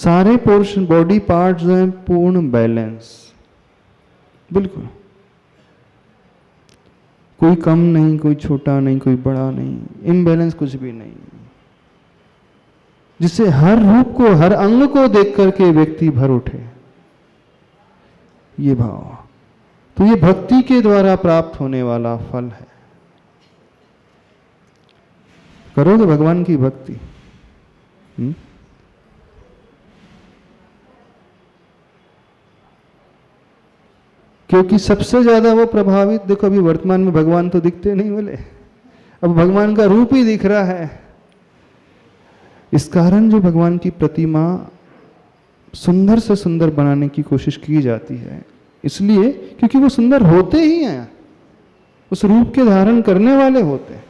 सारे portion body parts हैं पूर्ण बैलेंस, बिल्कुल कोई कम नहीं, कोई छोटा नहीं, कोई बड़ा नहीं, इम्बैलेंस कुछ भी नहीं, जिससे हर रूप को, हर अंग को देख करके व्यक्ति भर उठे, ये भाव। तो ये भक्ति के द्वारा प्राप्त होने वाला फल है। करोगे भगवान की भक्ति, क्योंकि सबसे ज्यादा वो प्रभावित, देखो अभी वर्तमान में भगवान तो दिखते नहीं बोले, अब भगवान का रूप ही दिख रहा है। इस कारण जो भगवान की प्रतिमा सुंदर से सुंदर बनाने की कोशिश की जाती है, इसलिए क्योंकि वो सुंदर होते ही हैं, उस रूप के धारण करने वाले होते हैं,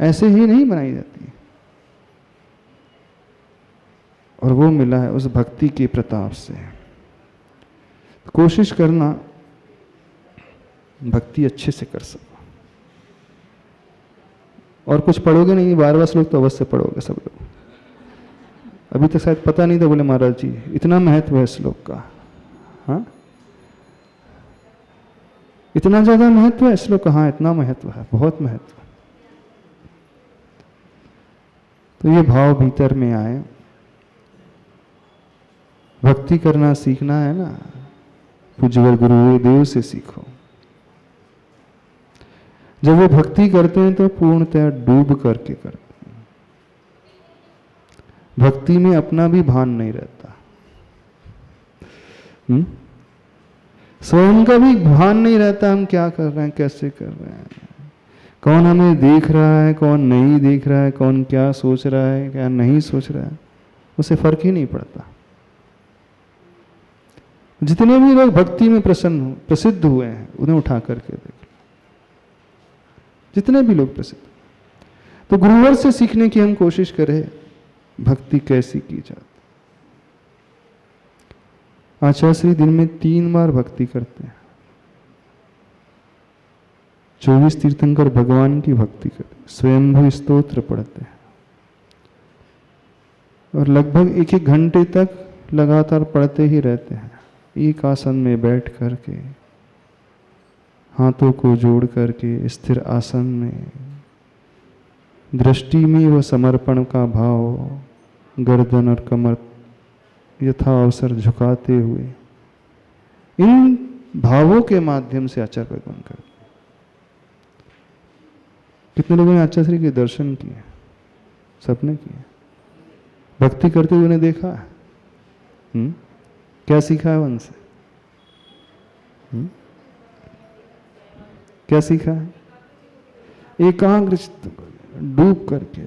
ऐसे ही नहीं बनाई जाती। और वो मिला है उस भक्ति के प्रताप से। कोशिश करना भक्ति अच्छे से कर सको। और कुछ पढ़ोगे नहीं, 12वां श्लोक तो अवश्य पढ़ोगे सब लोग। अभी तक शायद पता नहीं था, बोले महाराज जी इतना महत्व है श्लोक का। हाँ, इतना ज्यादा महत्व है श्लोक का? हाँ, इतना महत्व है, बहुत महत्व। तो ये भाव भीतर में आए, भक्ति करना सीखना है ना, पूज्यवर गुरुदेव से सीखो। जब वो भक्ति करते हैं तो पूर्णतः डूब करके करते हैं, भक्ति में अपना भी भान नहीं रहता, स्वयं का भी भान नहीं रहता, हम क्या कर रहे हैं, कैसे कर रहे हैं, कौन हमें देख रहा है, कौन नहीं देख रहा है, कौन क्या सोच रहा है, क्या नहीं सोच रहा है, उसे फर्क ही नहीं पड़ता। जितने भी लोग भक्ति में प्रसिद्ध हुए हैं उन्हें उठा करके देख, जितने भी लोग प्रसिद्ध। तो गुरुवर से सीखने की हम कोशिश करें, भक्ति कैसी की जाती। आचार्य श्री दिन में 3 बार भक्ति करते हैं, 24 तीर्थंकर भगवान की भक्ति करते हैं, स्वयंभू स्तोत्र पढ़ते हैं और लगभग 1-1 घंटे तक लगातार पढ़ते ही रहते हैं। एक आसन में बैठ करके, हाथों को जोड़ करके स्थिर आसन में, दृष्टि में वह समर्पण का भाव, गर्दन और कमर यथा अवसर झुकाते हुए, इन भावों के माध्यम से आचार्य भगवान करते। कितने लोगों ने आचार्य श्री के दर्शन किए? सबने किए। भक्ति करते हुए उन्हें देखा है, क्या सीखा है उनसे? क्या सीखा है? एकाग्र डूब करके।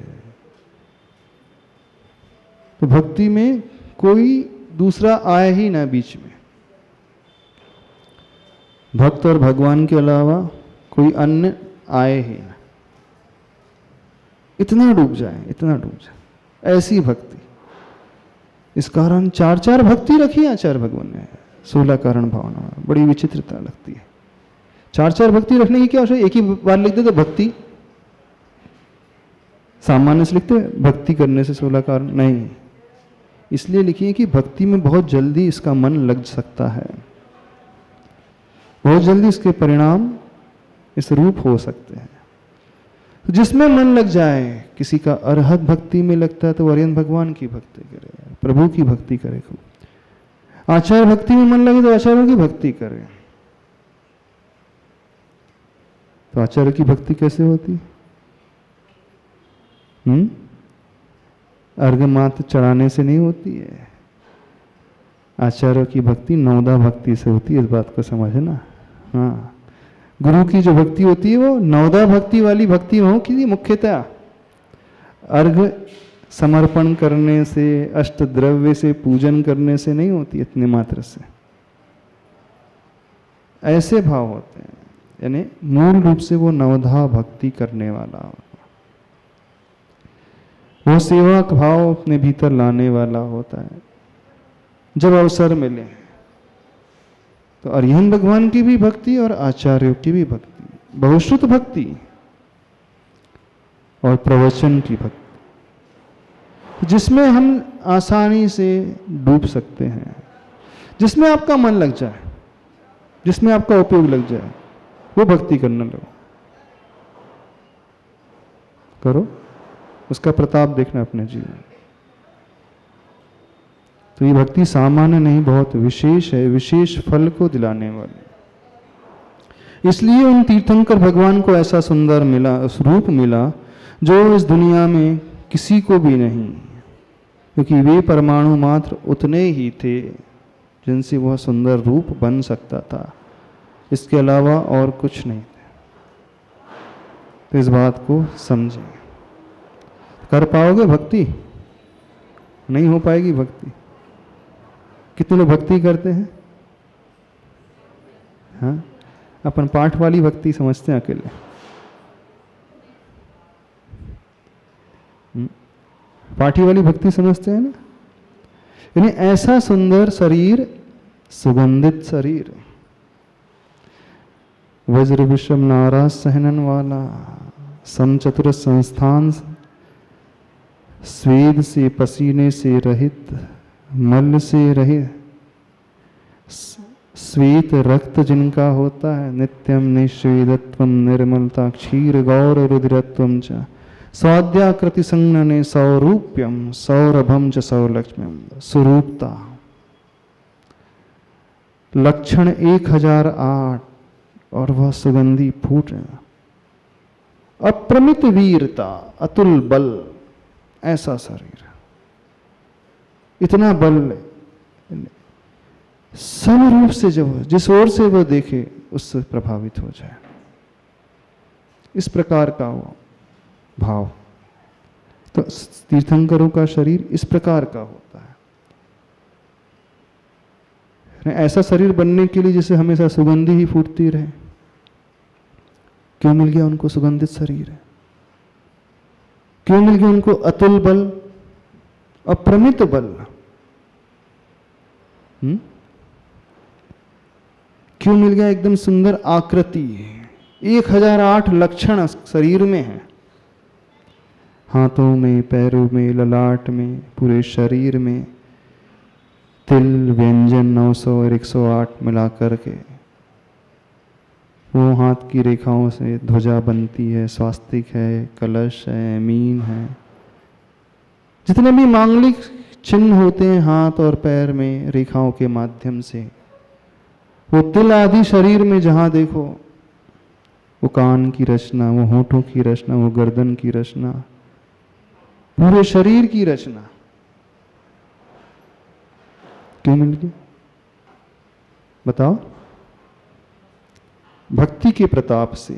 तो भक्ति में कोई दूसरा आए ही ना बीच में, भक्त और भगवान के अलावा कोई अन्य आए ही ना, इतना डूब जाए, इतना डूब जाए, ऐसी भक्ति। इस कारण 4-4 भक्ति रखी आचार्य भगवान ने, 16 कारण भावना, बड़ी विचित्रता लगती है। 4-4 भक्ति रखने की क्या आवश्यकता? एक ही बार लिख दे तो भक्ति, सामान्य से लिखते भक्ति करने से 16 कारण नहीं, इसलिए लिखिए कि भक्ति में बहुत जल्दी इसका मन लग सकता है, बहुत जल्दी इसके परिणाम इस रूप हो सकते हैं। तो जिसमें मन लग जाए, किसी का अरहत भक्ति में लगता है तो आर्यन भगवान की भक्ति करे, प्रभु की भक्ति करे। आचार्य भक्ति में मन लगे तो आचार्यों की भक्ति करे। तो आचार्य की भक्ति कैसे होती? अर्घ्य मात्र चढ़ाने से नहीं होती है, आचार्य की भक्ति नवदा भक्ति से होती है, इस बात को समझना। हाँ, गुरु की जो भक्ति होती है वो नवदा भक्ति वाली भक्ति हो कि मुख्यतः अर्घ समर्पण करने से, अष्ट द्रव्य से पूजन करने से नहीं होती, इतने मात्र से। ऐसे भाव होते हैं, यानी मूल रूप से वो नवधा भक्ति करने वाला होता, वो सेवा का भाव अपने भीतर लाने वाला होता है। जब अवसर मिले तो अरिहंत भगवान की भी भक्ति और आचार्यों की भी भक्ति, बहुश्रुत भक्ति और प्रवचन की भक्ति, जिसमें हम आसानी से डूब सकते हैं, जिसमें आपका मन लग जाए, जिसमें आपका उपयोग लग जाए, वो भक्ति करने लगो, करो, उसका प्रताप देखना अपने जीवन। तो ये भक्ति सामान्य नहीं, बहुत विशेष है, विशेष फल को दिलाने वाली। इसलिए उन तीर्थंकर भगवान को ऐसा सुंदर मिला, स्वरूप मिला जो इस दुनिया में किसी को भी नहीं, क्योंकि वे परमाणु मात्र उतने ही थे जिनसे वह सुंदर रूप बन सकता था, इसके अलावा और कुछ नहीं था। तो इस बात को समझें। कर पाओगे भक्ति? नहीं हो पाएगी भक्ति। कितने लोग भक्ति करते हैं? हाँ, अपन पाठ वाली भक्ति समझते हैं अकेले। पाठी वाली भक्ति समझते हैं ना, यानी ऐसा सुंदर शरीर, सुगंधित शरीर, वज्र विषम नारा सहनन वाला, समचतुर संस्थान, स्वेद से पसीने से रहित, मल से रहित, श्वेत रक्त जिनका होता है, नित्यम निश्वेदत्वम निर्मलता, क्षीर गौर रुधिरत्वम च, स्वाद्याकृति संज्ञने सौरूप्यम सौरभम च सौलक्ष्म्यम, स्वरूपता। लक्षण 1008 और वह सुगंधी फूट रहा। अप्रमित वीरता, अतुल बल, ऐसा शरीर, इतना बल, सब रूप से जब जिस ओर से वो देखे उससे प्रभावित हो जाए, इस प्रकार का वो भाव। तो तीर्थंकरों का शरीर इस प्रकार का होता है। ऐसा शरीर बनने के लिए जैसे हमेशा सुगंधी ही फूटती रहे। क्यों मिल गया उनको सुगंधित शरीर? क्यों मिल गया उनको अतुल बल, अप्रमित बल? क्यों मिल गया एकदम सुंदर आकृति? 1008 लक्षण शरीर में है, हाथों में, पैरों में, ललाट में, पूरे शरीर में। तिल व्यंजन 900 और 108 मिला करके वो हाथ की रेखाओं से ध्वजा बनती है, स्वास्तिक है, कलश है, मीन है, जितने भी मांगलिक चिन्ह होते हैं हाथ और पैर में रेखाओं के माध्यम से, वो तिल आदि शरीर में जहां देखो, वो कान की रचना, वो होठों की रचना, वो गर्दन की रचना, पूरे शरीर की रचना। क्यों मिल गई? बताओ। भक्ति के प्रताप से।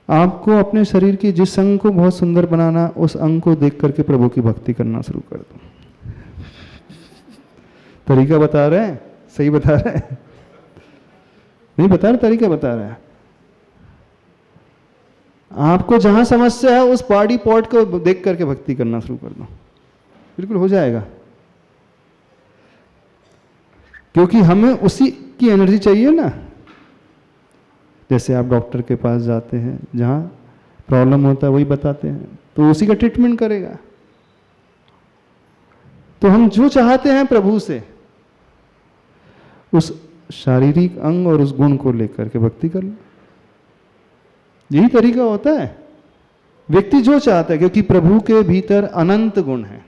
आपको अपने शरीर के जिस अंग को बहुत सुंदर बनाना, उस अंग को देख करके प्रभु की भक्ति करना शुरू कर दो। तरीका बता रहे हैं? सही बता रहे हैं? नहीं बता रहे, तरीका बता रहे हैं। आपको जहां समस्या है उस बॉडी पार्ट को देख करके भक्ति करना शुरू कर दो, बिल्कुल हो जाएगा। क्योंकि हमें उसी की एनर्जी चाहिए ना। जैसे आप डॉक्टर के पास जाते हैं, जहां प्रॉब्लम होता है वही बताते हैं, तो उसी का ट्रीटमेंट करेगा। तो हम जो चाहते हैं प्रभु से, उस शारीरिक अंग और उस गुण को लेकर के भक्ति कर लो। यही तरीका होता है। व्यक्ति जो चाहता है, क्योंकि प्रभु के भीतर अनंत गुण हैं।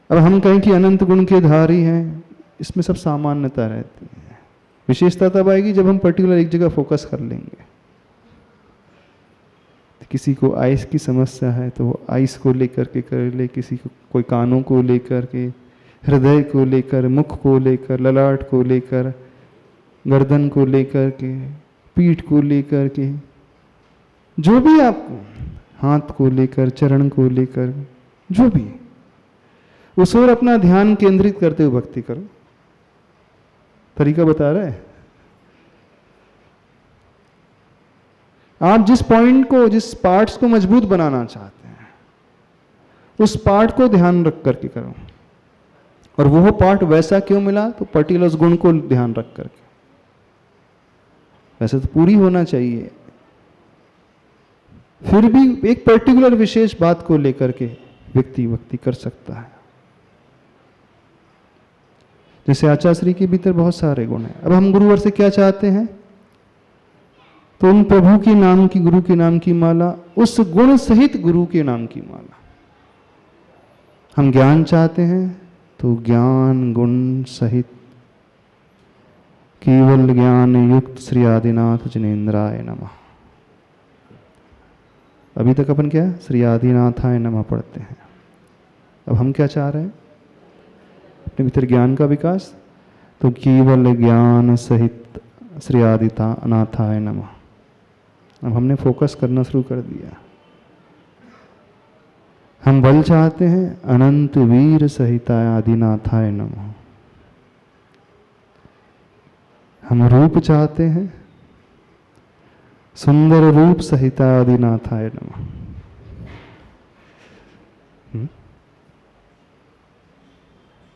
अब हम कहें कि अनंत गुण के धारी हैं, इसमें सब सामान्यता रहती है। विशेषता तब आएगी जब हम पर्टिकुलर एक जगह फोकस कर लेंगे। किसी को आइस की समस्या है तो वो आइस को लेकर के कर ले, किसी को कोई कानों को लेकर के, हृदय को लेकर, मुख को लेकर, ललाट को लेकर, गर्दन को लेकर के, पीठ को लेकर के, जो भी आपको, हाथ को लेकर, चरण को लेकर, जो भी, उस ओर अपना ध्यान केंद्रित करते हुए भक्ति करो। तरीका बता रहे हैं। आप जिस पॉइंट को, जिस पार्ट्स को मजबूत बनाना चाहते हैं, उस पार्ट को ध्यान रख करके करो। और वो पार्ट वैसा क्यों मिला? तो पर्टिकुलर उस गुण को ध्यान रख करके। वैसे तो पूरी होना चाहिए, फिर भी एक पर्टिकुलर विशेष बात को लेकर के व्यक्ति भक्ति कर सकता है। जैसे आचार्य के भीतर बहुत सारे गुण हैं। अब हम गुरुवर से क्या चाहते हैं? तो उन प्रभु के नाम की, गुरु के नाम की माला, उस गुण सहित गुरु के नाम की माला। हम ज्ञान चाहते हैं तो ज्ञान गुण सहित केवल ज्ञान युक्त श्री आदिनाथ जिनेन्द्राय नमः। अभी तक अपन क्या श्री आदिनाथाय नमः पढ़ते हैं। अब हम क्या चाह रहे हैं? अपने भीतर ज्ञान का विकास, तो केवल ज्ञान सहित श्री आदिनाथाय नमः। अब हमने फोकस करना शुरू कर दिया। हम बल चाहते हैं, अनंत वीर सहिताय आदिनाथाय नमः। हम रूप चाहते हैं, सुंदर रूप सहिताय आदिनाथाय नमः।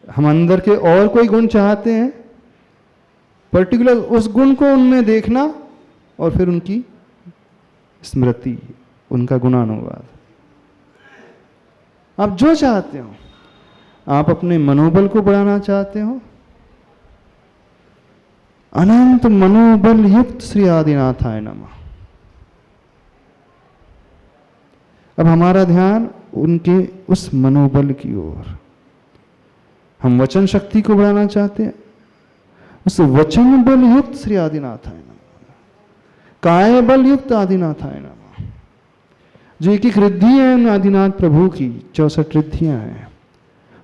हम अंदर के और कोई गुण चाहते हैं, पर्टिकुलर उस गुण को उनमें देखना और फिर उनकी स्मृति, उनका गुणानुवाद। आप जो चाहते हो, आप अपने मनोबल को बढ़ाना चाहते हो, अनंत मनोबल युक्त श्री आदिनाथाय नमः। अब हमारा ध्यान उनके उस मनोबल की ओर। हम वचन शक्ति को बढ़ाना चाहते हैं, उस वचन बल युक्त श्री आदिनाथाय नमः। काय बल युक्त आदिनाथाय नमः। जो एक एक रिद्धि है उन आदिनाथ प्रभु की, 64 रिद्धियां हैं,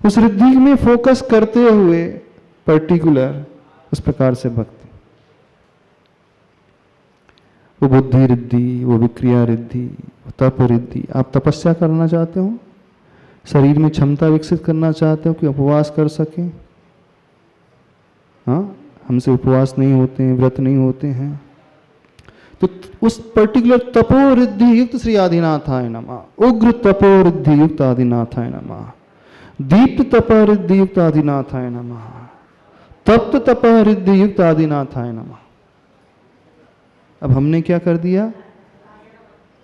उस रिद्धि में फोकस करते हुए पर्टिकुलर उस प्रकार से भक्ति। वो बुद्धि रिद्धि, वो विक्रिया रिद्धि, वो तप रिद्धि। आप तपस्या करना चाहते हो, शरीर में क्षमता विकसित करना चाहते हो कि उपवास कर सके। हाँ, हमसे उपवास नहीं होते हैं, व्रत नहीं होते हैं, तो उस पर्टिकुलर तपो रिद्धि युक्त श्री आदिनाथाय नमः। उग्र तपो रिद्धि युक्त आदिनाथाय नमः। दीप्त तप रिद्धि युक्त आदिनाथाय नमः। तप्त तप रिद्धि युक्त आदिनाथाय नमः। अब हमने क्या कर दिया?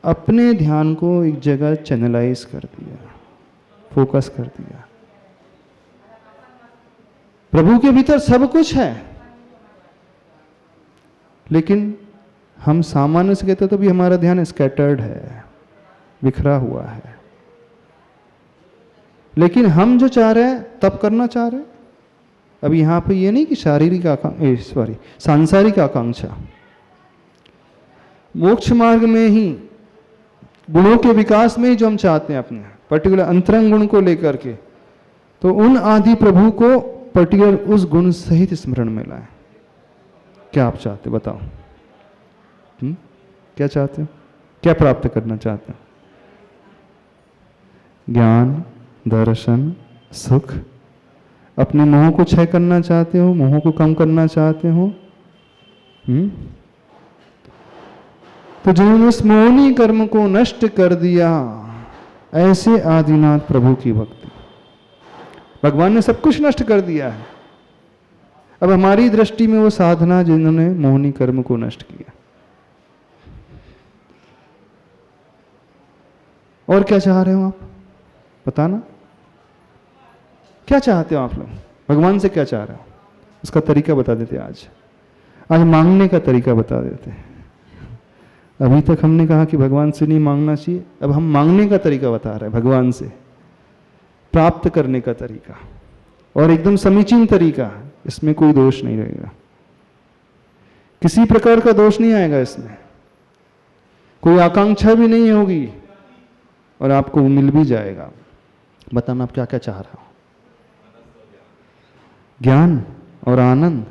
अपने ध्यान को एक जगह चैनलाइज कर दिया, फोकस कर दिया। प्रभु के भीतर सब कुछ है, लेकिन हम सामान्य से कहते तो भी हमारा ध्यान स्कैटर्ड है, बिखरा हुआ है। लेकिन हम जो चाह रहे हैं तब करना चाह रहे हैं। अब यहां पे ये नहीं कि शारीरिक आकांक्षा, सांसारिक आकांक्षा, मोक्ष मार्ग में ही, गुणों के विकास में ही जो हम चाहते हैं अपने पर्टिकुलर अंतरंग गुण को लेकर के, तो उन आदि प्रभु को पर्टिकुलर उस गुण सहित स्मरण में लाए। क्या आप चाहते बताओ? क्या चाहते हो? क्या प्राप्त करना चाहते हो? ज्ञान, दर्शन, सुख। अपने मोह को क्षय करना चाहते हो, मोह को कम करना चाहते हो। तो जिन्होंने उस मोहनी कर्म को नष्ट कर दिया, ऐसे आदिनाथ प्रभु की भक्ति। भगवान ने सब कुछ नष्ट कर दिया है। अब हमारी दृष्टि में वो साधना जिन्होंने मोहनी कर्म को नष्ट किया। और क्या चाह रहे हो आप? बताना, क्या चाहते हो आप लोग? भगवान से क्या चाह रहे हो? उसका तरीका बता देते। आज मांगने का तरीका बता देते। अभी तक हमने कहा कि भगवान से नहीं मांगना चाहिए, अब हम मांगने का तरीका बता रहे हैं, भगवान से प्राप्त करने का तरीका, और एकदम समीचीन तरीका। इसमें कोई दोष नहीं रहेगा, किसी प्रकार का दोष नहीं आएगा इसमें, कोई आकांक्षा भी नहीं होगी, और आपको मिल भी जाएगा। बताना आप क्या क्या चाह रहे हो? ज्ञान और आनंद।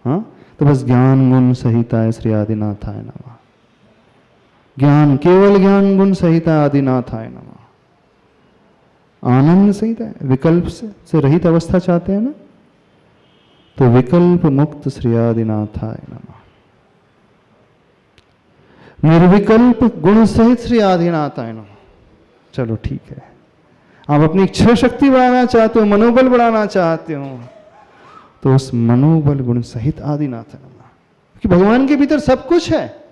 हाँ, तो बस ज्ञान गुण सहिताय श्री आदिनाथाय नमः। ज्ञान, केवल ज्ञान गुण सहिताय आदिनाथाय नमः। आनंद सहित है, विकल्प से रहित अवस्था चाहते हैं ना, तो विकल्प मुक्त श्री आदिनाथाय नमः। निर्विकल्प गुण सहित श्री आदिनाथाय नमः। चलो ठीक है, आप अपनी इच्छा शक्ति बढ़ाना चाहते हो, मनोबल बढ़ाना चाहते हो, तो उस मनोबल गुण सहित आदिनाथाय नमः। कि भगवान के भीतर सब कुछ है।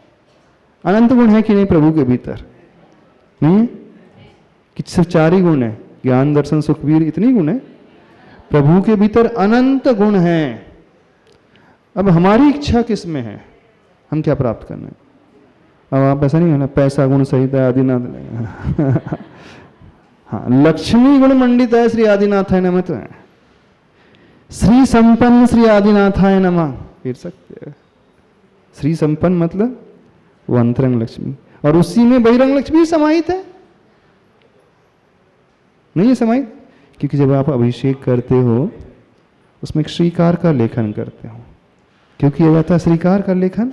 अनंत गुण है कि नहीं प्रभु के भीतर? नहीं है कि सिर्फ 4 ही गुण है, ज्ञान दर्शन सुख वीर, इतनी गुण है? प्रभु के भीतर अनंत गुण हैं। अब हमारी इच्छा किस में है, हम क्या प्राप्त करना है? अब आप ऐसा नहीं होना पैसा गुण सहित है आदिनाथ हाँ, लक्ष्मी गुण मंडित है श्री आदिनाथाय नमः तो है, श्री संपन्न श्री आदिनाथाय नमः फिर सकते हैं। श्री संपन्न मतलब वो अंतरंग लक्ष्मी, और उसी में बहिरंग लक्ष्मी समाहित है, नहीं है समाहित? क्योंकि जब आप अभिषेक करते हो उसमें एक श्रीकार का लेखन करते हो। क्यों किया जाता है श्रीकार का लेखन?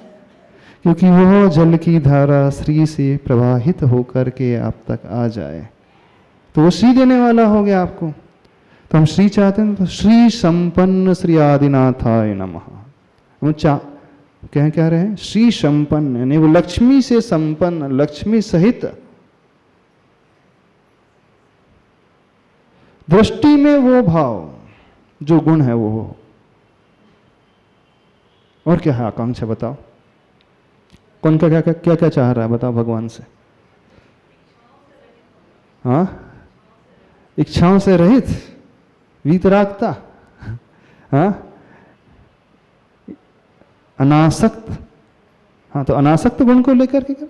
क्योंकि वह जल की धारा श्री से प्रवाहित होकर के आप तक आ जाए, तो वो श्री देने वाला हो गया आपको। तो हम श्री चाहते हैं, तो श्री संपन्न श्री आदिनाथाय नमः। हम कह रहे हैं श्री संपन्न, यानी वो लक्ष्मी से संपन्न, लक्ष्मी सहित। दृष्टि में वो भाव जो गुण है वो हो। और क्या है आकांक्षा बताओ? कौन क्या क्या क्या क्या चाह रहा है बताओ भगवान से? हाँ, इच्छाओं से रहित, वीतरागता, हाँ, अनासक्त। हाँ, तो अनासक्त गुण को लेकर के कर,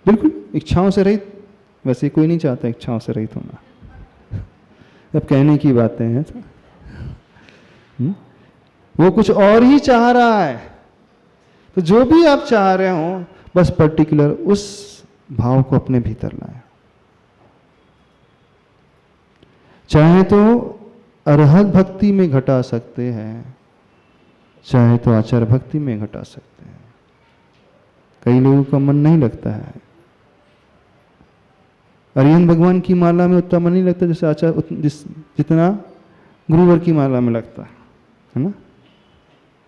बिल्कुल इच्छाओं से रहित। वैसे कोई नहीं चाहता इच्छाओं से रहित होना, अब कहने की बातें हैं। वो कुछ और ही चाह रहा है। तो जो भी आप चाह रहे हो, बस पर्टिकुलर उस भाव को अपने भीतर लाए। चाहे तो अरहत भक्ति में घटा सकते हैं, चाहे तो आचार भक्ति में घटा सकते हैं। कई लोगों का मन नहीं लगता है अरिहंत भगवान की माला में, उतना मन नहीं लगता जैसे आचार जितना गुरुवर की माला में लगता है ना,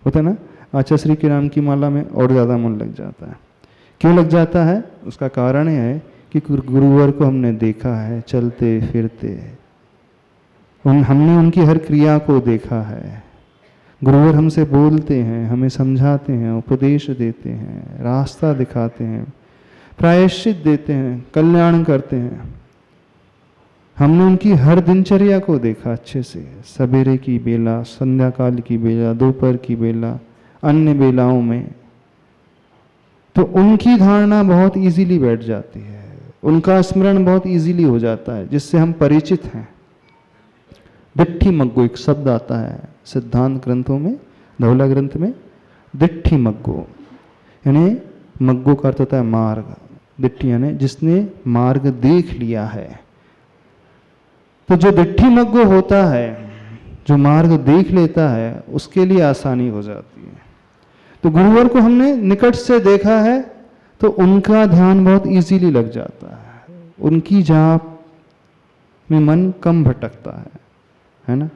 होता है ना। आचार्य श्री के नाम की माला में और ज़्यादा मन लग जाता है। क्यों लग जाता है? उसका कारण है कि गुरुवर को हमने देखा है चलते फिरते, हमने उनकी हर क्रिया को देखा है। गुरुवर हमसे बोलते हैं, हमें समझाते हैं, उपदेश देते हैं, रास्ता दिखाते हैं, प्रायश्चित देते हैं, कल्याण करते हैं। हमने उनकी हर दिनचर्या को देखा अच्छे से, सवेरे की बेला, संध्या काल की बेला, दोपहर की बेला, अन्य बेलाओं में। तो उनकी धारणा बहुत इजीली बैठ जाती है, उनका स्मरण बहुत इजीली हो जाता है, जिससे हम परिचित हैं। दिट्ठी मग्गो एक शब्द आता है सिद्धांत ग्रंथों में, धौला ग्रंथ में, दिट्ठी मग्गो, यानी मग्गो का अर्थ होता है मार्ग, दिट्ठी यानी जिसने मार्ग देख लिया है। तो जो दिट्ठी मग्गो होता है, जो मार्ग देख लेता है, उसके लिए आसानी हो जाती है। तो गुरुवर को हमने निकट से देखा है तो उनका ध्यान बहुत इजीली लग जाता है, उनकी जाप में मन कम भटकता है ना।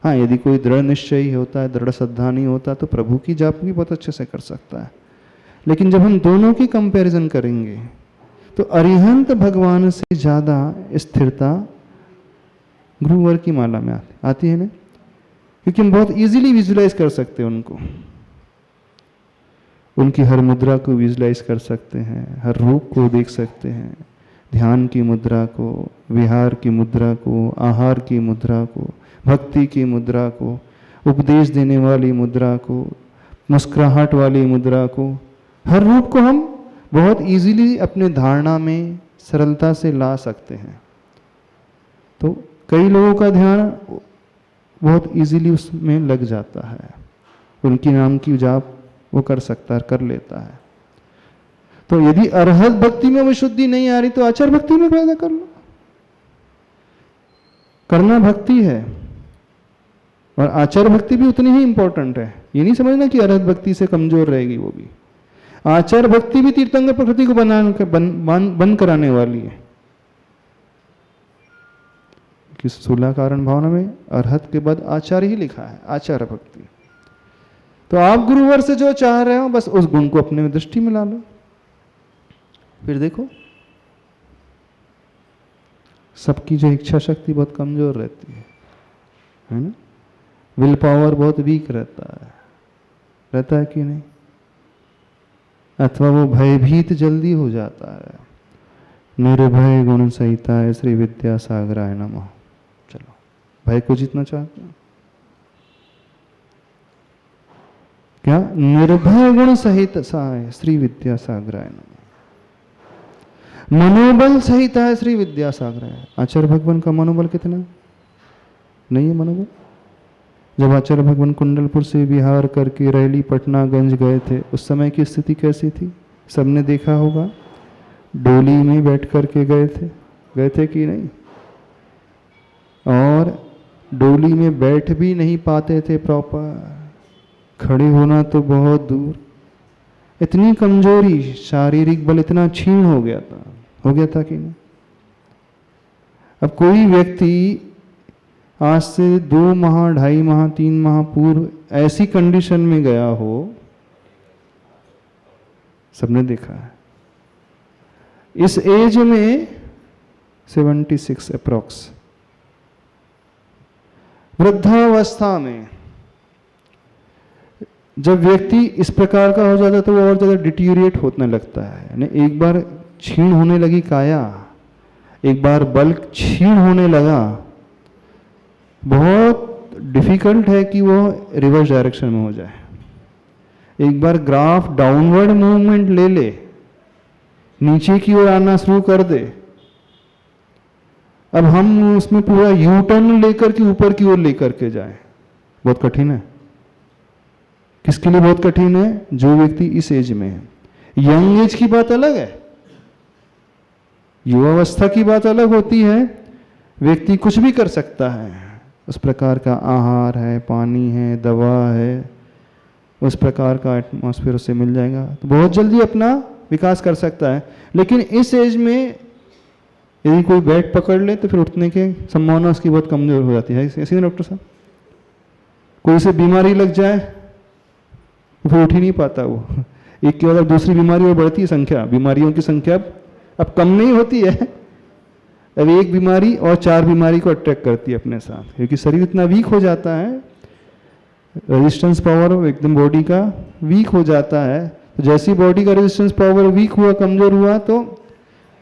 हाँ, यदि कोई दृढ़ निश्चयी होता है, दृढ़ श्रद्धा नहीं होता, तो प्रभु की जाप भी बहुत अच्छे से कर सकता है। लेकिन जब हम दोनों की कंपैरिजन करेंगे तो अरिहंत भगवान से ज़्यादा स्थिरता गुरुवर की माला में आती है ना, क्योंकि हम बहुत इजीली विजुलाइज कर सकते हैं उनको, उनकी हर मुद्रा को विजुलाइज कर सकते हैं, हर रूप को देख सकते हैं, ध्यान की मुद्रा को, विहार की मुद्रा को, आहार की मुद्रा को, भक्ति की मुद्रा को, उपदेश देने वाली मुद्रा को, मुस्कुराहट वाली मुद्रा को, हर रूप को हम बहुत इजीली अपने धारणा में सरलता से ला सकते हैं। तो कई लोगों का ध्यान बहुत इजीली उसमें लग जाता है, उनकी नाम की जाप वो कर सकता है, कर लेता है। तो यदि अरहत भक्ति में विशुद्धि नहीं आ रही तो आचार भक्ति में फायदा कर लो। करना भक्ति है और आचार भक्ति भी उतनी ही इंपॉर्टेंट है। ये नहीं समझना कि अरहत भक्ति से कमजोर रहेगी वो भी। आचार भक्ति भी तीर्थंकर प्रकृति को बंद कराने वाली है। कि 16 कारण भावना में अरहत के बाद आचार ही लिखा है, आचार भक्ति। तो आप गुरुवर से जो चाह रहे हो बस उस गुण को अपने दृष्टि में ला लो, फिर देखो सबकी जो इच्छा शक्ति बहुत कमजोर रहती है ना, विल पावर बहुत वीक रहता है कि नहीं, अथवा वो भयभीत जल्दी हो जाता है, निर्भय गुण सहिताय श्री विद्यासागराय नमः। चलो, भय को जीतना चाहते हो क्या? निर्भय गुण सहित साय श्री विद्यासागराय नमः। मनोबल सहित है श्री विद्यासागराय। आचार्य भगवान का मनोबल कितना नहीं है? मनोबल जब आचार्य भगवान कुंडलपुर से विहार करके रैली पटनागंज गए थे, उस समय की स्थिति कैसी थी? सबने देखा होगा। डोली में बैठ करके गए थे कि नहीं? और डोली में बैठ भी नहीं पाते थे प्रॉपर, खड़े होना तो बहुत दूर। इतनी कमजोरी, शारीरिक बल इतना क्षीण हो गया था कि नहीं? अब कोई व्यक्ति आज से 2 माह, 2.5 माह, 3 माह पूर्व ऐसी कंडीशन में गया हो, सबने देखा है। इस एज में 76 अप्रॉक्स, वृद्धावस्था में जब व्यक्ति इस प्रकार का हो जाता है तो वो और ज़्यादा डिटीरिएट होने लगता है। यानी एक बार क्षीण होने लगी काया, एक बार बल क्षीण होने लगा, बहुत डिफिकल्ट है कि वो रिवर्स डायरेक्शन में हो जाए। एक बार ग्राफ डाउनवर्ड मूवमेंट ले ले, नीचे की ओर आना शुरू कर दे, अब हम उसमें पूरा यू टर्न लेकर के ऊपर की ओर लेकर के जाए, बहुत कठिन है। किसके लिए बहुत कठिन है? जो व्यक्ति इस एज में है। यंग एज की बात अलग है, युवावस्था की बात अलग होती है। व्यक्ति कुछ भी कर सकता है, उस प्रकार का आहार है, पानी है, दवा है, उस प्रकार का एटमॉस्फेयर उसे मिल जाएगा तो बहुत जल्दी अपना विकास कर सकता है। लेकिन इस एज में यदि कोई बेड पकड़ ले तो फिर उठने की संभावना उसकी बहुत कमजोर हो जाती है। ऐसे डॉक्टर साहब, कोई से बीमारी लग जाए तो फिर उठ ही नहीं पाता वो। एक के बाद दूसरी बीमारी और बढ़ती है संख्या, बीमारियों की संख्या अब कम नहीं होती है। अब एक बीमारी और 4 बीमारी को अट्रैक्ट करती है अपने साथ, क्योंकि शरीर इतना वीक हो जाता है, रेजिस्टेंस पावर एकदम बॉडी का वीक हो जाता है। तो जैसी बॉडी का रेजिस्टेंस पावर वीक हुआ, कमजोर हुआ, तो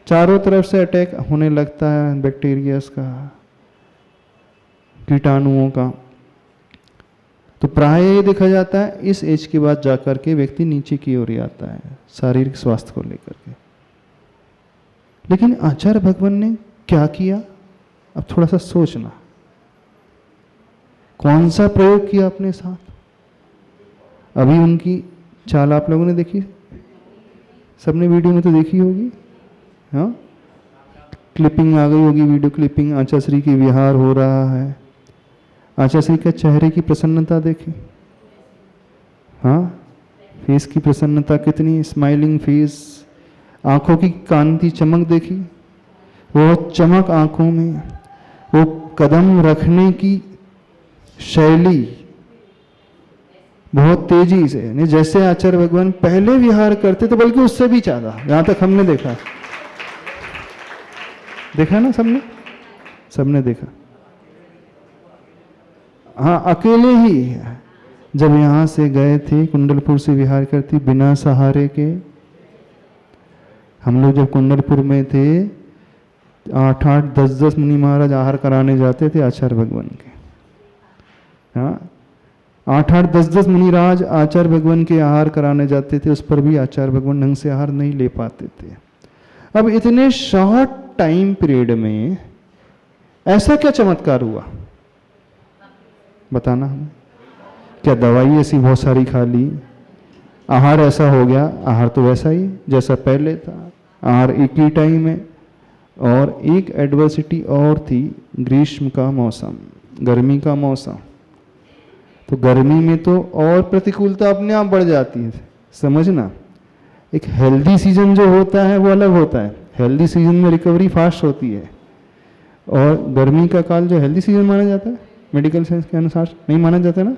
चारों तरफ से अटैक होने लगता है, बैक्टीरियास का, कीटाणुओं का। तो प्राय ये देखा जाता है इस एज के बाद जाकर के व्यक्ति नीचे की ओर आता है शारीरिक स्वास्थ्य को लेकर के। लेकिन आचार्य भगवान ने क्या किया? अब थोड़ा सा सोचना, कौन सा प्रयोग किया अपने साथ? अभी उनकी चाल आप लोगों ने देखी, सबने वीडियो में तो देखी होगी, हाँ, क्लिपिंग आ गई होगी, वीडियो क्लिपिंग। आचार्य श्री की विहार हो रहा है, आचार्य श्री के चेहरे की प्रसन्नता देखी, हाँ, फेस की प्रसन्नता कितनी, स्माइलिंग फेस, आंखों की कांति चमक देखी, वो चमक आंखों में, वो कदम रखने की शैली बहुत तेजी से, नहीं जैसे आचार्य भगवान पहले विहार करते तो बल्कि उससे भी ज्यादा, जहां तक हमने देखा ना, सबने देखा। हाँ, अकेले ही जब यहां से गए थे, कुंडलपुर से विहार करती बिना सहारे के। हम लोग जब कुंडलपुर में थे 8-8, 10-10 मुनि महाराज आहार कराने जाते थे आचार्य भगवान के। हाँ, 8-8, 10-10 मुनिराज आचार्य भगवान के आहार कराने जाते थे, उस पर भी आचार्य भगवान ढंग से आहार नहीं ले पाते थे। अब इतने शॉर्ट टाइम पीरियड में ऐसा क्या चमत्कार हुआ, बताना हमें। क्या दवाई ऐसी बहुत सारी खा ली, आहार ऐसा हो गया? आहार तो वैसा ही जैसा पहले था, आहार एक ही टाइम है। और एक एडवर्सिटी और थी, ग्रीष्म का मौसम, गर्मी का मौसम। तो गर्मी में तो और प्रतिकूलता अपने आप बढ़ जाती है, समझना। एक हेल्दी सीजन जो होता है वो अलग होता है, हेल्दी सीजन में रिकवरी फास्ट होती है। और गर्मी का काल जो हेल्दी सीजन माना जाता है, मेडिकल साइंस के अनुसार नहीं माना जाता है ना,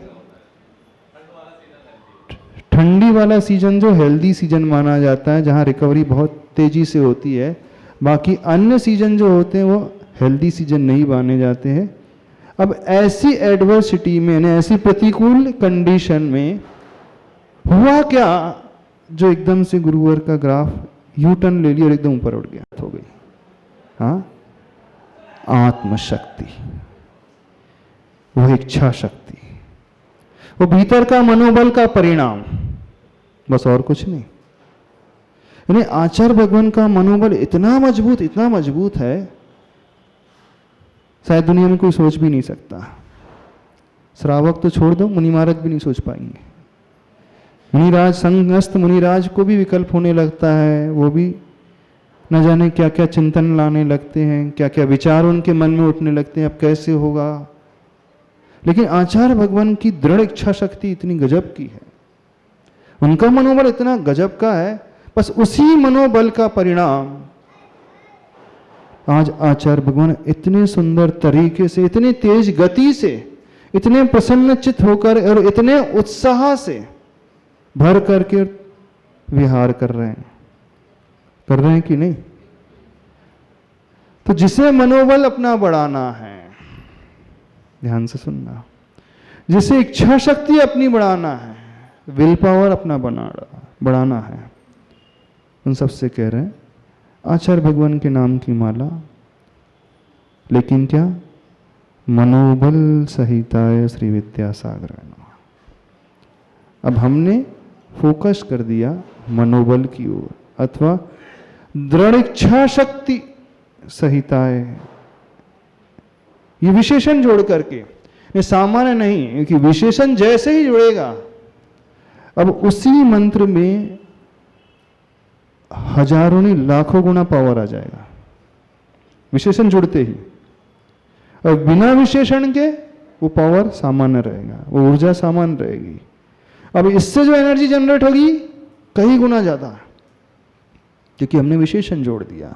ठंडी वाला सीजन जो हेल्दी सीजन माना जाता है, जहाँ रिकवरी बहुत तेजी से होती है। बाकी अन्य सीजन जो होते हैं वो हेल्दी सीजन नहीं माने जाते हैं। अब ऐसी एडवर्सिटी में, ऐसी प्रतिकूल कंडीशन में हुआ क्या, जो एकदम से गुरुवर का ग्राफ यू टर्न ले लिया और एकदम ऊपर उठ गया, हो गई। हाँ, आत्मशक्ति, वो इच्छा शक्ति, वो भीतर का मनोबल का परिणाम, बस और कुछ नहीं। यानी आचार्य भगवान का मनोबल इतना मजबूत है, शायद दुनिया में कोई सोच भी नहीं सकता। श्रावक तो छोड़ दो, मुनि महाराज भी नहीं सोच पाएंगे। मुनिराज, संगस्त मुनिराज को भी विकल्प होने लगता है, वो भी न जाने क्या क्या चिंतन लाने लगते हैं, क्या क्या विचार उनके मन में उठने लगते हैं, अब कैसे होगा। लेकिन आचार्य भगवान की दृढ़ इच्छा शक्ति इतनी गजब की है, उनका मनोबल इतना गजब का है, बस उसी मनोबल का परिणाम आज आचार्य भगवान इतने सुंदर तरीके से, इतनी तेज गति से, इतने प्रसन्नचित्त होकर और इतने उत्साह से भर करके विहार कर रहे हैं कि नहीं। तो जिसे मनोबल अपना बढ़ाना है, ध्यान से सुनना, जिसे इच्छा शक्ति अपनी बढ़ाना है, विल पावर अपना बढ़ाना है, उन सबसे कह रहे हैं आचार्य भगवान के नाम की माला, लेकिन क्या, मनोबल सहिताय श्री विद्यासागर नमः। अब हमने फोकस कर दिया मनोबल की ओर, अथवा दृढ़ इच्छा शक्ति सहिताय, ये विशेषण जोड़ करके, ये सामान्य नहीं, क्योंकि विशेषण जैसे ही जुड़ेगा अब उसी मंत्र में हजारों नहीं लाखों गुना पावर आ जाएगा, विशेषण जुड़ते ही। और बिना विशेषण के वो पावर सामान्य रहेगा, वो ऊर्जा सामान्य रहेगी। अब इससे जो एनर्जी जनरेट होगी कई गुना ज्यादा, क्योंकि हमने विशेषण जोड़ दिया।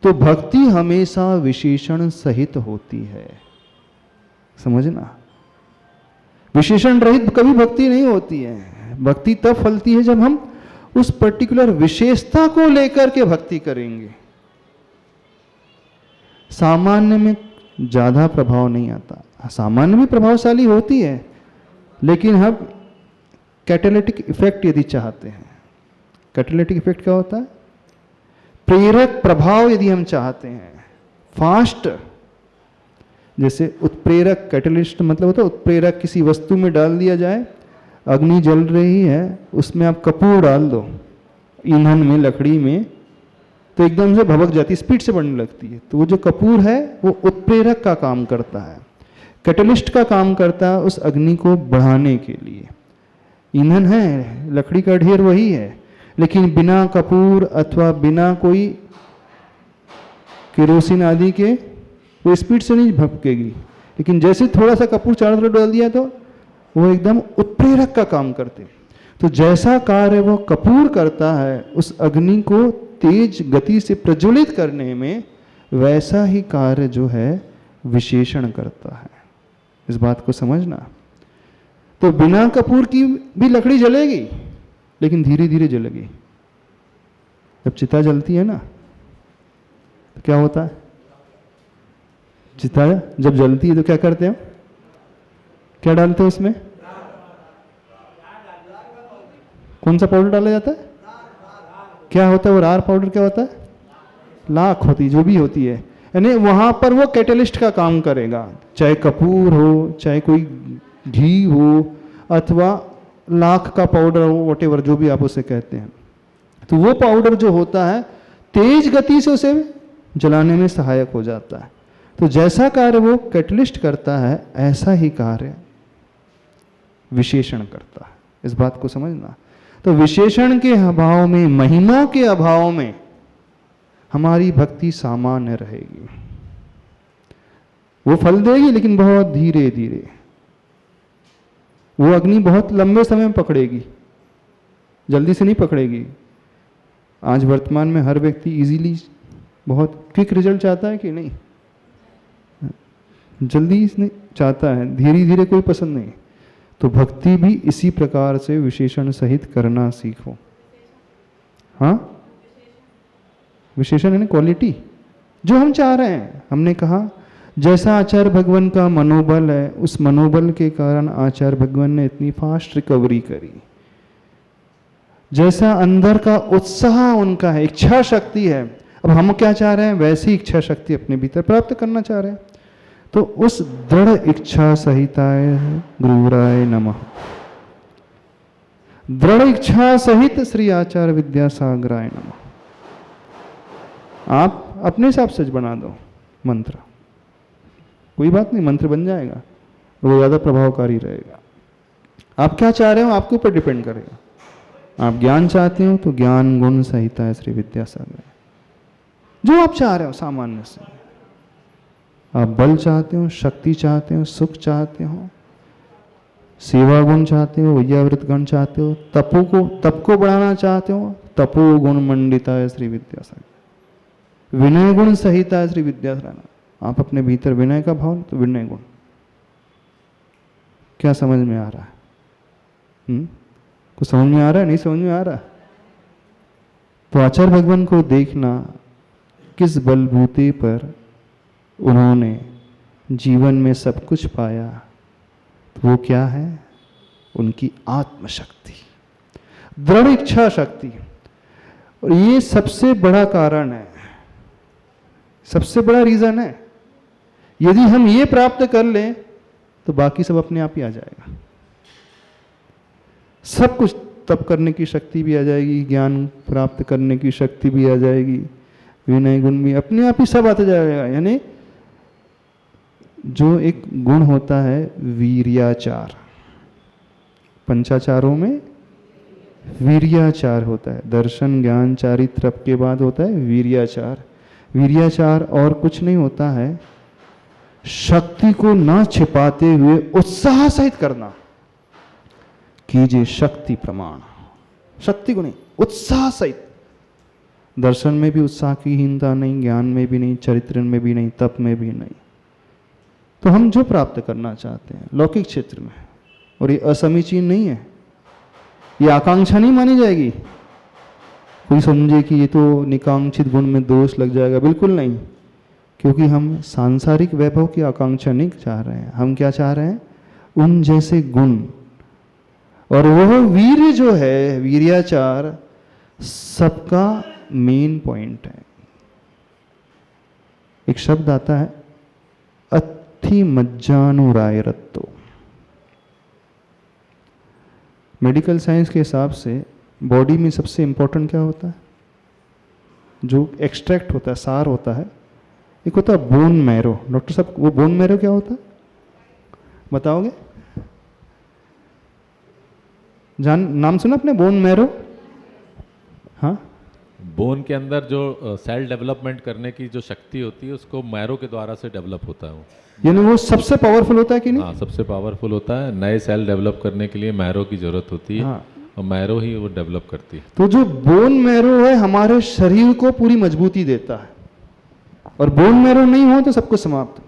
तो भक्ति हमेशा विशेषण सहित होती है, समझना। विशेषण रहित कभी भक्ति नहीं होती है। भक्ति तब फलती है जब हम उस पर्टिकुलर विशेषता को लेकर के भक्ति करेंगे। सामान्य में ज्यादा प्रभाव नहीं आता, सामान्य भी प्रभावशाली होती है, लेकिन हम कैटालिटिक इफेक्ट यदि चाहते हैं, कैटालिटिक इफेक्ट क्या होता है, प्रेरक प्रभाव यदि हम चाहते हैं, फास्ट, जैसे उत्प्रेरक, कैटलिस्ट मतलब होता है उत्प्रेरक, किसी वस्तु में डाल दिया जाए, अग्नि जल रही है, उसमें आप कपूर डाल दो ईंधन में, लकड़ी में, तो एकदम से भभक जाती, स्पीड से बढ़ने लगती है। तो वो जो कपूर है वो उत्प्रेरक का काम करता है, कैटलिस्ट का काम करता है उस अग्नि को बढ़ाने के लिए। ईंधन है, लकड़ी का ढेर वही है, लेकिन बिना कपूर अथवा बिना कोई केरोसिन आदि के वो स्पीड से नहीं भपकेगी। लेकिन जैसे थोड़ा सा कपूर चारों तरफ डाल दिया तो वो एकदम उत्प्रेरक का काम करते। तो जैसा कार्य वो कपूर करता है उस अग्नि को तेज गति से प्रज्वलित करने में, वैसा ही कार्य जो है विशेषण करता है। इस बात को समझना। तो बिना कपूर की भी लकड़ी जलेगी, लेकिन धीरे धीरे जलेगी। जब चिता जलती है ना तो क्या होता है, चिता जब जलती है तो क्या करते हैं, क्या डालते हैं उसमें, कौन सा पाउडर डाला जाता है, क्या होता है वो रार पाउडर, क्या होता है, लाख होती, जो भी होती है, यानी वहां पर वो कैटलिस्ट का काम करेगा। चाहे कपूर हो, चाहे कोई घी हो, अथवा लाख का पाउडर हो, वटेवर जो भी आप उसे कहते हैं। तो वो पाउडर जो होता है तेज गति से उसे जलाने में सहायक हो जाता है। तो जैसा कार्य वो कैटलिस्ट करता है, ऐसा ही कार्य विशेषण करता है। इस बात को समझना। तो विशेषण के अभाव में, महिमा के अभाव में हमारी भक्ति सामान्य रहेगी। वो फल देगी लेकिन बहुत धीरे धीरे, वो अग्नि बहुत लंबे समय में पकड़ेगी, जल्दी से नहीं पकड़ेगी। आज वर्तमान में हर व्यक्ति इजीली बहुत क्विक रिजल्ट चाहता है कि नहीं, जल्दी नहीं चाहता है, धीरे धीरे कोई पसंद नहीं। तो भक्ति भी इसी प्रकार से विशेषण सहित करना सीखो। हाँ, विशेषण है ना, क्वालिटी जो हम चाह रहे हैं। हमने कहा जैसा आचार्य भगवान का मनोबल है, उस मनोबल के कारण आचार्य भगवान ने इतनी फास्ट रिकवरी करी। जैसा अंदर का उत्साह उनका है, इच्छा शक्ति है, अब हम क्या चाह रहे हैं, वैसी इच्छा शक्ति अपने भीतर प्राप्त करना चाह रहे हैं। तो उस दृढ़ इच्छा सहिताय गुरुराय नमः, दृढ़ इच्छा सहित श्री आचार्य विद्यासागराय नमः। आप अपने हिसाब से बना दो मंत्र, कोई बात नहीं, मंत्र बन जाएगा, वो ज्यादा प्रभावकारी रहेगा। आप क्या चाह रहे हो आपके ऊपर डिपेंड करेगा। आप ज्ञान चाहते हो तो ज्ञान गुण सहिताय श्री विद्यासागर, जो आप चाह रहे हो सामान्य से। आप बल चाहते हो, शक्ति चाहते हो, सुख चाहते हो, सेवा गुण चाहते हो, वैयावृत गुण चाहते हो, तप को बढ़ाना चाहते हो, तपो गुण मंडिताय श्री विद्यासागर, विनय गुण सहिताय श्री विद्यासागर। आप अपने भीतर विनय का भाव, तो विनय गुण। क्या समझ में आ रहा है? कुछ समझ में आ रहा है? नहीं समझ में आ रहा? तो आचार्य भगवान को देखना किस बलबूते पर उन्होंने जीवन में सब कुछ पाया। तो वो क्या है? उनकी आत्मशक्ति, दृढ़ इच्छा शक्ति। और ये सबसे बड़ा कारण है, सबसे बड़ा रीजन है। यदि हम ये प्राप्त कर लें तो बाकी सब अपने आप ही आ जाएगा। सब कुछ, तप करने की शक्ति भी आ जाएगी, ज्ञान प्राप्त करने की शक्ति भी आ जाएगी, विनय गुण भी अपने आप ही सब आता जाएगा। यानी जो एक गुण होता है वीर्याचार, पंचाचारों में वीर्याचार होता है। दर्शन ज्ञान चारित्र के बाद होता है वीर्याचार। वीर्याचार और कुछ नहीं होता है, शक्ति को ना छिपाते हुए उत्साह सहित करना। कीजिए शक्ति प्रमाण, शक्ति को नहीं, उत्साह सहित। दर्शन में भी उत्साह की हीनता नहीं, ज्ञान में भी नहीं, चरित्र में भी नहीं, तप में भी नहीं। तो हम जो प्राप्त करना चाहते हैं लौकिक क्षेत्र में, और ये असमीचीन नहीं है, ये आकांक्षा नहीं मानी जाएगी। कोई समझे कि ये तो निकांक्षित गुण में दोष लग जाएगा, बिल्कुल नहीं। क्योंकि हम सांसारिक वैभव की आकांक्षा नहीं चाह रहे हैं। हम क्या चाह रहे हैं? उन जैसे गुण। और वह वीर्य जो है, वीर्याचार, सबका मेन पॉइंट है। एक शब्द आता है अत्थि मज्जानुरायरत्तो। मेडिकल साइंस के हिसाब से बॉडी में सबसे इंपॉर्टेंट क्या होता है? जो एक्सट्रैक्ट होता है, सार होता है, एक होता है बोन मैरो। डॉक्टर साहब, वो बोन मैरो क्या होता है बताओगे? नाम सुना आपने बोन मैरो? हाँ, बोन के अंदर जो सेल डेवलपमेंट करने की जो शक्ति होती है उसको मैरो के द्वारा से डेवलप होता है वो। यानी वो सबसे पावरफुल होता है कि नहीं? हाँ, सबसे पावरफुल होता है। नए सेल डेवलप करने के लिए मैरो की जरूरत होती है। हाँ। और मैरो ही वो डेवलप करती है। तो जो बोन मैरो है हमारे शरीर को पूरी मजबूती देता है, और बोन मैरो नहीं हो तो सब कुछ समाप्त।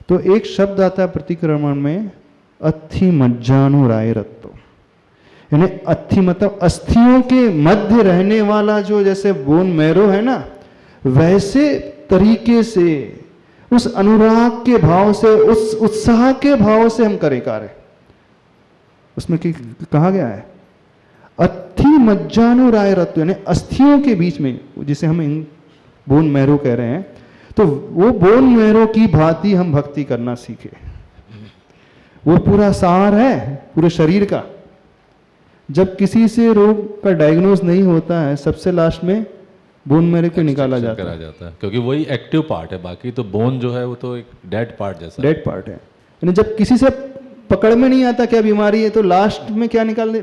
तो एक शब्द आता है प्रतिक्रमण में अत्थि मज्जानुरायरत्तो, यानी अत्थि मतलब अस्थियों के मध्य रहने वाला जो जैसे बोन मैरो है ना, वैसे तरीके से उस अनुराग के भाव से, उस उत्साह के भाव से हम करें कार्य। उसमें कहा गया है अत्थि मज्जानुरायरत्तो, यानी अस्थियों के बीच में, जिसे हम बोन मैरो कह रहे हैं। तो वो बोन मैरो की भांति हम भक्ति करना सीखे। वो पूरा सार है पूरे शरीर का। जब किसी से रोग का डायग्नोज नहीं होता है, सबसे लास्ट में बोन मैरो को निकाला जाता है, क्योंकि वही एक्टिव पार्ट है। बाकी तो बोन जो है वो तो एक डेड पार्ट जैसा, डेड पार्ट है। यानी जब किसी से पकड़ में नहीं आता क्या बीमारी है, तो लास्ट में क्या निकाल दे?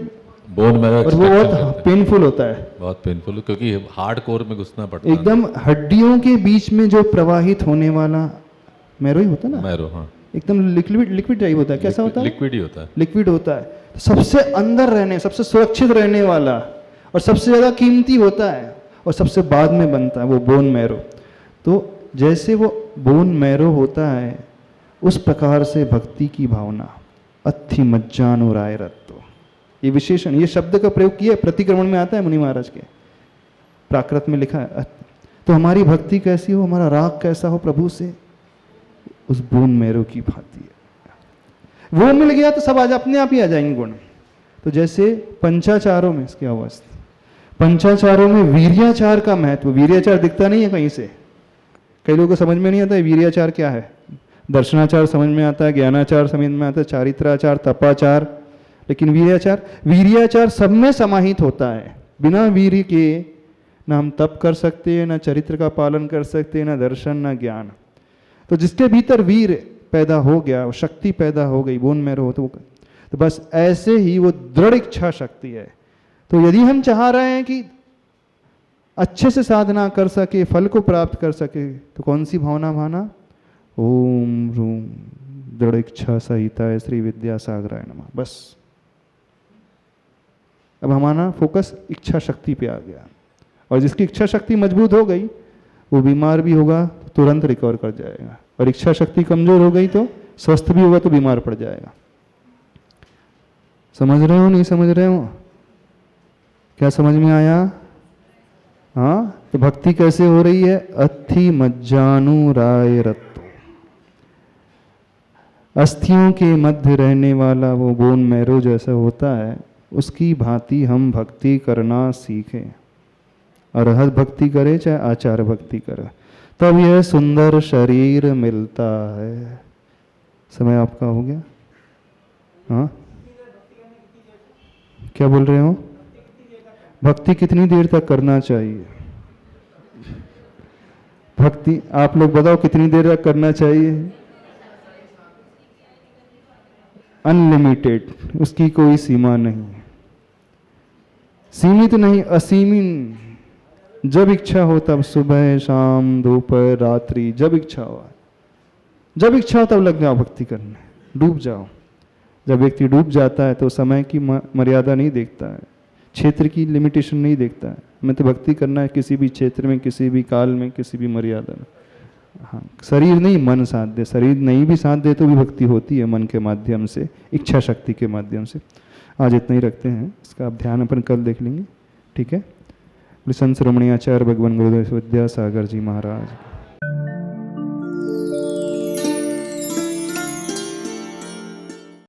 Bone marrow. और वो बहुत पेनफुल होता है, बहुत पेनफुल, क्योंकि हार्ड कोर में घुसना पड़ता है। एकदम हड्डियों के बीच में जो प्रवाहित होने वाला मैरो ही होता है ना। मैरो, हाँ, एकदम लिक्विड टाइप होता है। कैसा होता है? लिक्विड ही होता है। लिक्विड होता है। सबसे अंदर रहने, सबसे सुरक्षित रहने वाला और सबसे ज्यादा कीमती होता है, और सबसे बाद में बनता है वो बोन मैरो। तो जैसे वो बोन मैरो होता है, उस प्रकार से भक्ति की भावना अत्थि मज्जानुरायरत्तो, ये विशेषण, ये शब्द का प्रयोग किया प्रतिक्रमण में आता है मुनि महाराज के, प्राकृत में लिखा है। तो हमारी भक्ति कैसी हो, हमारा राग कैसा हो प्रभु से, उस बोन मैरो की भांति है। वो मिल गया तो सब आज अपने आप ही आ जाएंगे गुण। तो जैसे पंचाचारों में, इसकी अवस्था, पंचाचारों में वीर्याचार का महत्व, वीर्याचार दिखता नहीं है कहीं से, कई लोगों को समझ में नहीं आता है वीर्याचार क्या है। दर्शनाचार समझ में आता है, ज्ञानाचार समझ में आता है, चारित्राचार, तपाचार, लेकिन वीर्याचार सब में समाहित होता है। बिना वीर्य के ना हम तप कर सकते हैं, ना चरित्र का पालन कर सकते हैं, ना दर्शन, ना ज्ञान। तो जिसके भीतर वीर पैदा हो गया, शक्ति पैदा हो गई, बोन मैरो हो, तो बस ऐसे ही वो दृढ़ इच्छा शक्ति है। तो यदि हम चाह रहे हैं कि अच्छे से साधना कर सके, फल को प्राप्त कर सके, तो कौन सी भावना भाना? ओम रूम दृढ़ इच्छा सहिता श्री विद्यासागराय नमः। बस अब हमारा फोकस इच्छा शक्ति पे आ गया, और जिसकी इच्छा शक्ति मजबूत हो गई वो बीमार भी होगा तो तुरंत रिकवर कर जाएगा, और इच्छा शक्ति कमजोर हो गई तो स्वस्थ भी होगा तो बीमार पड़ जाएगा। समझ रहे हो, नहीं समझ रहे हो? क्या समझ में आया? हाँ, तो भक्ति कैसे हो रही है? अस्थि मज्जानुराय रत्तो, अस्थियों के मध्य रहने वाला वो बोन मैरो जैसा होता है, उसकी भांति हम भक्ति करना सीखें। अरहत भक्ति करे चाहे आचार भक्ति करे, तब यह सुंदर शरीर मिलता है। समय आपका हो गया? हाँ, क्या बोल रहे हो? भक्ति कितनी देर तक करना चाहिए? भक्ति आप लोग बताओ कितनी देर तक करना चाहिए? अनलिमिटेड, उसकी कोई सीमा नहीं, सीमित नहीं, असीमित। जब इच्छा हो तब, सुबह शाम दोपहर रात्रि, जब इच्छा हो, जब इच्छा हो तब लग जाओ भक्ति करने, डूब जाओ। जब व्यक्ति डूब जाता है तो समय की मर्यादा नहीं देखता है, क्षेत्र की लिमिटेशन नहीं देखता है। मैं तो भक्ति करना है किसी भी क्षेत्र में, किसी भी काल में, किसी भी मर्यादा में। हाँ, शरीर नहीं मन साथ दे, शरीर नहीं भी साथ दे तो भी भक्ति होती है मन के माध्यम से, इच्छा शक्ति के माध्यम से। आज इतना ही रखते हैं, इसका आप ध्यान अपन कल देख लेंगे, ठीक है। संत श्रोमणी आचार्य भगवान गुरुदेव विद्यासागर जी महाराज।